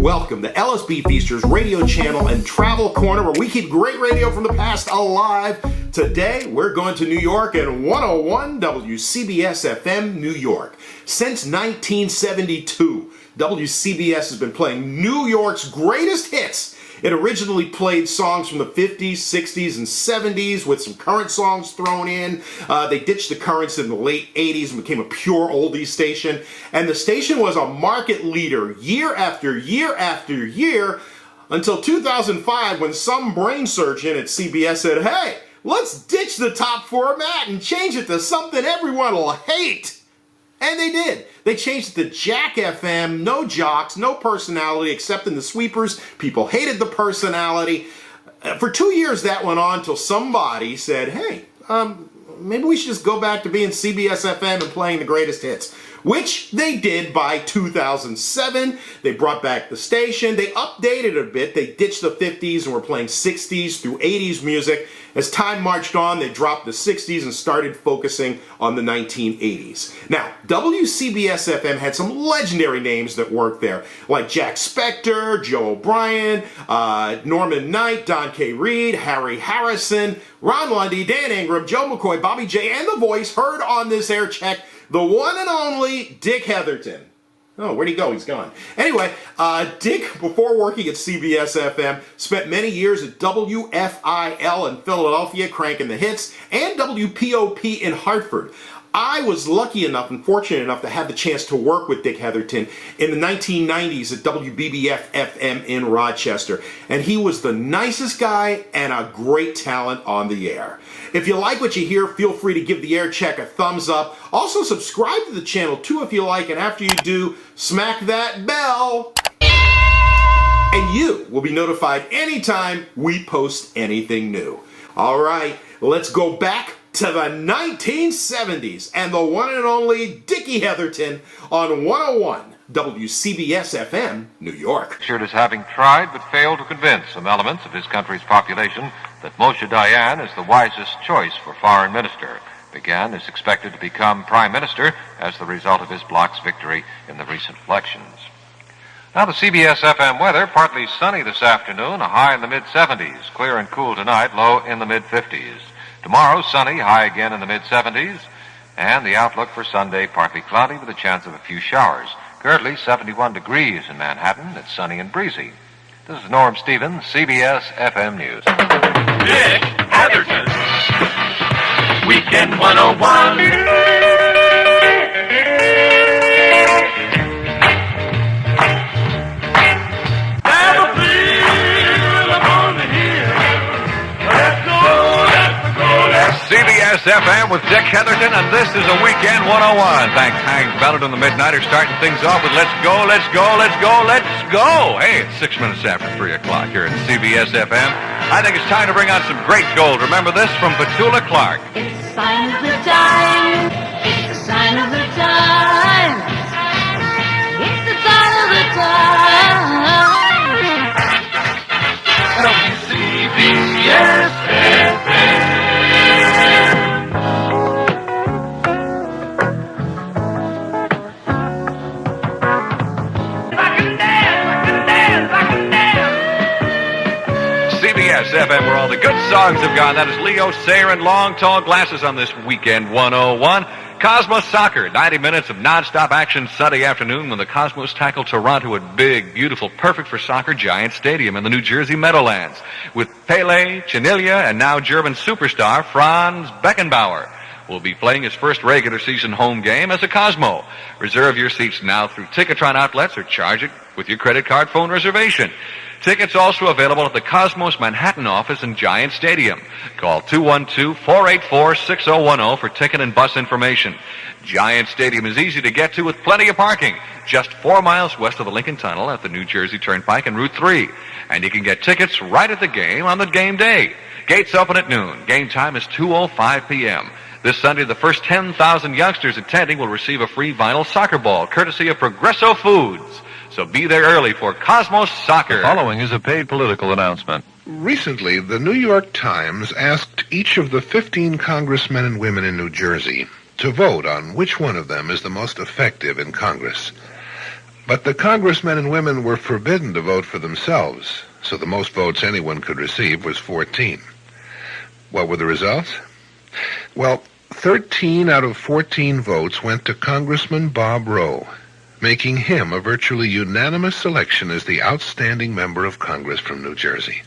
welcome to LSB Feasters Radio Channel and Travel Corner, where we keep great radio from the past alive. Today, we're going to New York and 101 WCBS-FM New York. Since 1972, WCBS has been playing New York's greatest hits. It originally played songs from the 50s, 60s, and 70s with some current songs thrown in. They ditched the currents in the late 80s and became a pure oldies station. And the station was a market leader year after year after year until 2005, when some brain surgeon at CBS said, "Hey, let's ditch the top format and change it to something everyone will hate." And they did. They changed it to Jack FM, no jocks, no personality, except in the sweepers. People hated the personality. For 2 years that went on till somebody said, "Hey, maybe we should just go back to being CBS FM and playing the greatest hits." Which they did by 2007. They brought back the station. They updated it a bit. They ditched the 50s and were playing 60s through 80s music. As time marched on, they dropped the 60s and started focusing on the 1980s. Now, WCBS-FM had some legendary names that worked there, like Jack Spector, Joe O'Brien, N Nite, Don K. Reed, Harry Harrison, Ron Lundy, Dan Ingram, Joe McCoy, Bobby J, and the voice heard on this Aircheck, the one and only Dick Heatherton. Oh, where'd he go? He's gone. Anyway, Dick, before working at CBS-FM, spent many years at WFIL in Philadelphia, cranking the hits, and WPOP in Hartford. I was lucky enough and fortunate enough to have the chance to work with Dick Heatherton in the 1990s at WBBF-FM in Rochester. And he was the nicest guy and a great talent on the air. If you like what you hear, feel free to give the Aircheck a thumbs up. Also, subscribe to the channel too if you like, and after you do, smack that bell. And you will be notified anytime we post anything new. All right, let's go back to the 1970s and the one and only Dickie Heatherton on 101 WCBS-FM, New York. Richard is having tried but failed to convince some elements of his country's population that Moshe Dayan is the wisest choice for foreign minister. Dayan is expected to become prime minister as the result of his bloc's victory in the recent elections. Now the CBS-FM weather, partly sunny this afternoon, a high in the mid-70s, clear and cool tonight, low in the mid-50s. Tomorrow, sunny, high again in the mid-70s, and the outlook for Sunday, partly cloudy with a chance of a few showers. Currently 71 degrees in Manhattan. It's sunny and breezy. This is Norm Stevens, CBS-FM News. Dick Heatherton, Weekend 101. CBS-FM with Dick Heatherton, and this is a Weekend 101. Thanks, Hank Ballard and the Midnighters, starting things off with Let's Go, Let's Go, Let's Go, Let's Go. Hey, it's 6 minutes after 3 o'clock here at CBS-FM. I think it's time to bring on some great gold. Remember this from Petula Clark. It's a sign of the time. It's a sign of the time. It's the sign of the time. WCBS-FM. CBS-FM, where all the good songs have gone. That is Leo Sayer and Long Tall Glasses on this Weekend 101. Cosmos Soccer, 90 minutes of nonstop action Sunday afternoon when the Cosmos tackle Toronto at big, beautiful, perfect for soccer Giant Stadium in the New Jersey Meadowlands with Pele, Chinilia, and now German superstar Franz Beckenbauer will be playing his first regular season home game as a Cosmo. Reserve your seats now through Ticketron outlets or charge it with your credit card phone reservation. Tickets also available at the Cosmos Manhattan office in Giant Stadium. Call 212-484-6010 for ticket and bus information. Giant Stadium is easy to get to with plenty of parking. Just 4 miles west of the Lincoln Tunnel at the New Jersey Turnpike and Route 3. And you can get tickets right at the game on the game day. Gates open at noon. Game time is 2:05 p.m. This Sunday, the first 10,000 youngsters attending will receive a free vinyl soccer ball, courtesy of Progresso Foods. So be there early for Cosmos Soccer. The following is a paid political announcement. Recently, the New York Times asked each of the 15 congressmen and women in New Jersey to vote on which one of them is the most effective in Congress. But the congressmen and women were forbidden to vote for themselves, so the most votes anyone could receive was 14. What were the results? Well, 13 out of 14 votes went to Congressman Bob Rowe, making him a virtually unanimous selection as the outstanding member of Congress from New Jersey.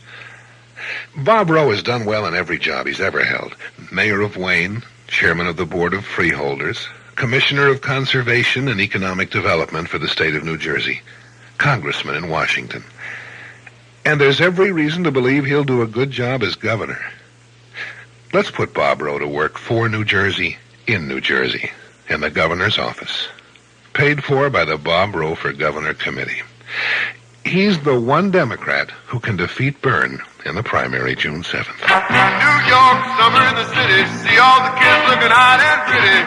Bob Rowe has done well in every job he's ever held. Mayor of Wayne, chairman of the Board of Freeholders, Commissioner of Conservation and Economic Development for the state of New Jersey, congressman in Washington. And there's every reason to believe he'll do a good job as governor. Let's put Bob Rowe to work for New Jersey, in New Jersey, in the governor's office. Paid for by the Bob Rowe for Governor Committee. He's the one Democrat who can defeat Byrne in the primary June 7th. New York, summer in the city. See all the kids looking hot and pretty.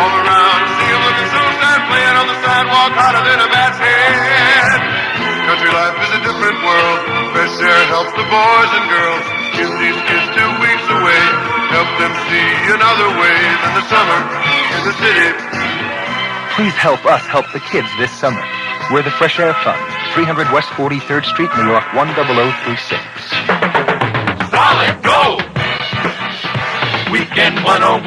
All around, see them looking so sad, playing on the sidewalk hotter than a bat's head. Country life is a different world. Fresh air helps the boys and girls. Give these kids 2 weeks away. Help them see another way than the summer in the city. Please help us help the kids this summer. We're the Fresh Air Fund, 300 West 43rd Street, New York, 10036. Solid gold. Weekend 101.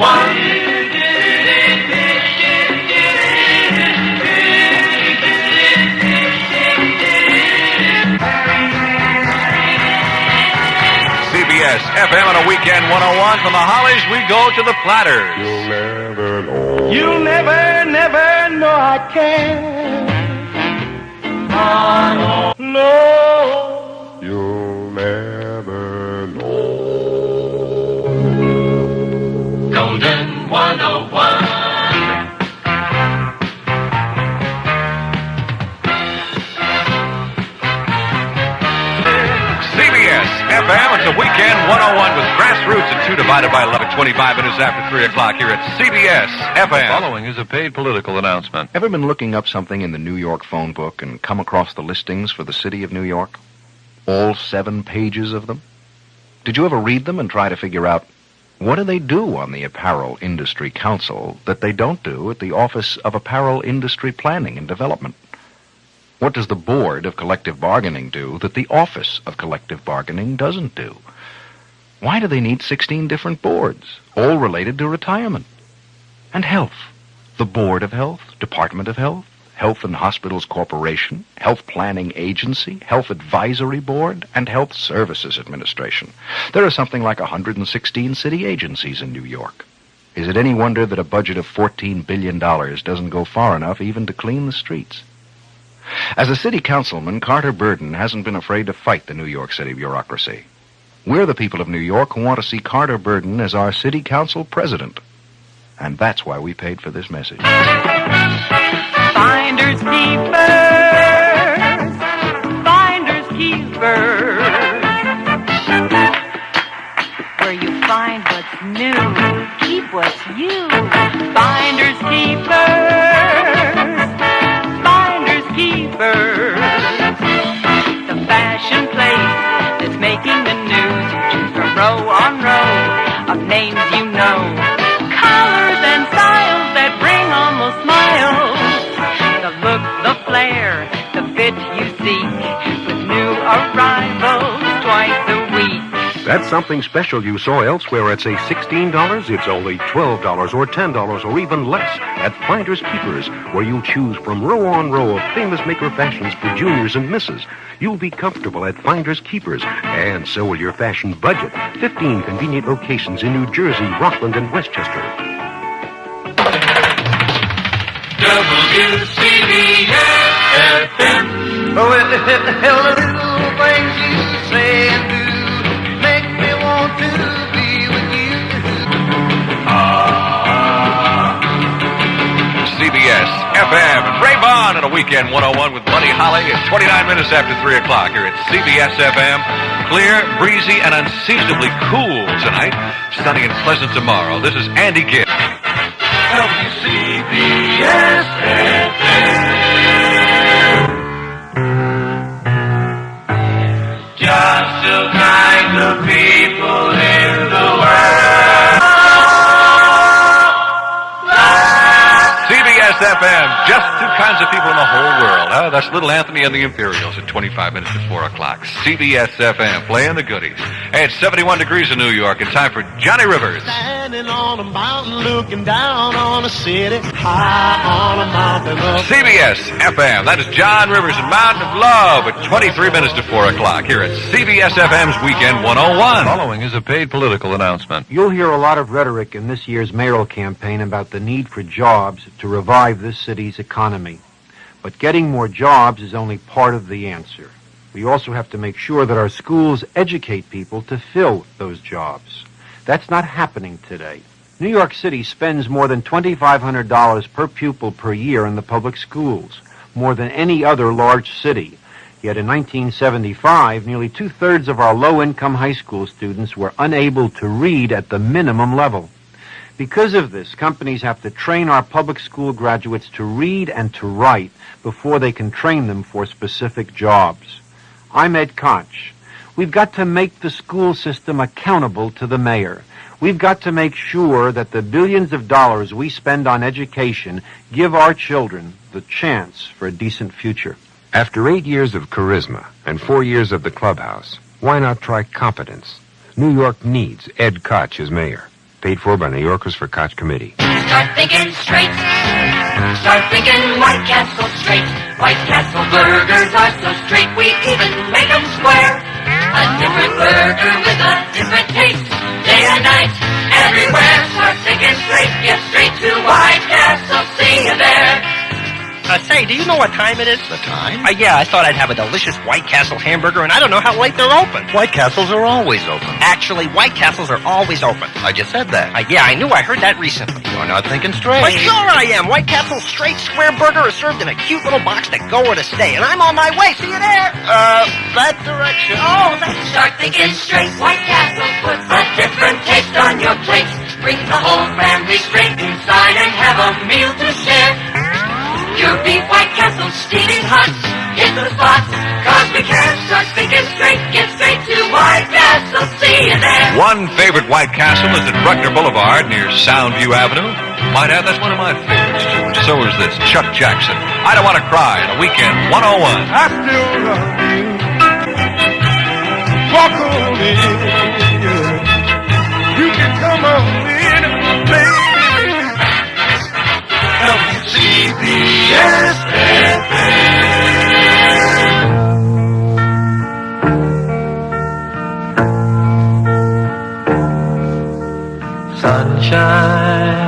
WCBS-FM on a Weekend 101. From the Hollies, we go to the Platters. You'll never know. You'll never, never know I care. No. You'll never know. Golden 101. CBS-FM, it's a Weekend 101 with Grassroots at 2 divided by 11, 25 minutes after 3 o'clock here at CBS-FM. Following is a paid political announcement. Ever been looking up something in the New York phone book and come across the listings for the city of New York? All 7 pages of them? Did you ever read them and try to figure out what do they do on the Apparel Industry Council that they don't do at the Office of Apparel Industry Planning and Development? What does the Board of Collective Bargaining do that the Office of Collective Bargaining doesn't do? Why do they need 16 different boards, all related to retirement? And health. The Board of Health, Department of Health, Health and Hospitals Corporation, Health Planning Agency, Health Advisory Board, and Health Services Administration. There are something like 116 city agencies in New York. Is it any wonder that a budget of $14 billion doesn't go far enough even to clean the streets? As a city councilman, Carter Burden hasn't been afraid to fight the New York City bureaucracy. We're the people of New York who want to see Carter Burden as our city council president. And that's why we paid for this message. Finders keepers, where you find what's new, keep what's you. Finders keepers, the fashion place that's making the news. You choose from row on row of names you know, colors and styles that bring on those smiles. The look, the flair, the fit you seek, with new arrivals twice a week. That's something special you saw elsewhere at, say, $16. It's only $12 or $10 or even less at Finders Keepers, where you choose from row on row of famous maker fashions for juniors and misses. You'll be comfortable at Finders Keepers, and so will your fashion budget. 15 convenient locations in New Jersey, Rockland, and Westchester. WCBS-FM. Oh, what the hell are the little things you say and do make me want to be with you? CBS-FM. Ray Vaughn on a Weekend 101 with Buddy Holly at 29 minutes after 3 o'clock here at CBS-FM. Clear, breezy, and unseasonably cool tonight. Sunny and pleasant tomorrow. This is Andy Gibb. WCBS-FM. Just the kind of people in the world. CBS-FM, just to kinds of people in the whole world. Huh? That's Little Anthony and the Imperials at 25 minutes to 4 o'clock. CBS-FM, playing the goodies. Hey, it's 71 degrees in New York, and time for Johnny Rivers. Standing on a mountain looking down on a city high on a mountain of CBS-FM, that is John Rivers and Mountain of Love at 23 minutes to 4 o'clock here at CBS-FM's Weekend 101. Following is a paid political announcement. You'll hear a lot of rhetoric in this year's mayoral campaign about the need for jobs to revive this city's economy. But getting more jobs is only part of the answer. We also have to make sure that our schools educate people to fill those jobs. That's not happening today. New York City spends more than $2,500 per pupil per year in the public schools, more than any other large city. Yet in 1975, nearly two-thirds of our low-income high school students were unable to read at the minimum level. Because of this, companies have to train our public school graduates to read and to write before they can train them for specific jobs. I'm Ed Koch. We've got to make the school system accountable to the mayor. We've got to make sure that the billions of dollars we spend on education give our children the chance for a decent future. After 8 years of charisma and 4 years of the clubhouse, why not try competence? New York needs Ed Koch as mayor. Paid for by New Yorkers for Koch Committee. Start thinking straight. Start thinking White Castle straight. White Castle burgers are so straight, we even make them square. A different burger with a different taste. Day and night, everywhere. Start thinking straight. Get straight to White Castle. See you there. Say, do you know what time it is? The time? Yeah, I thought I'd have a delicious White Castle hamburger, and I don't know how late they're open. White Castles are always open. Actually, White Castles are always open. I just said that. Yeah, I knew I heard that recently. You're not thinking straight. But sure I am. White Castle's straight square burger is served in a cute little box to go or to stay, and I'm on my way. See you there. That direction. Oh, that's... Start thinking straight. White Castle puts a different taste on your plate. Bring the whole family straight inside and have a meal to share. Your beef White Castle steaming hot. Hit the spot, 'cause we can't start thinking straight. Get straight to White Castle. See you there. One favorite White Castle is at Bruckner Boulevard near Soundview Avenue. Might add, that's one of my favorites, too. So is this, Chuck Jackson. I Don't Want to Cry on a Weekend 101. I still love you. Walk on in. You can come on in, baby. Sunshine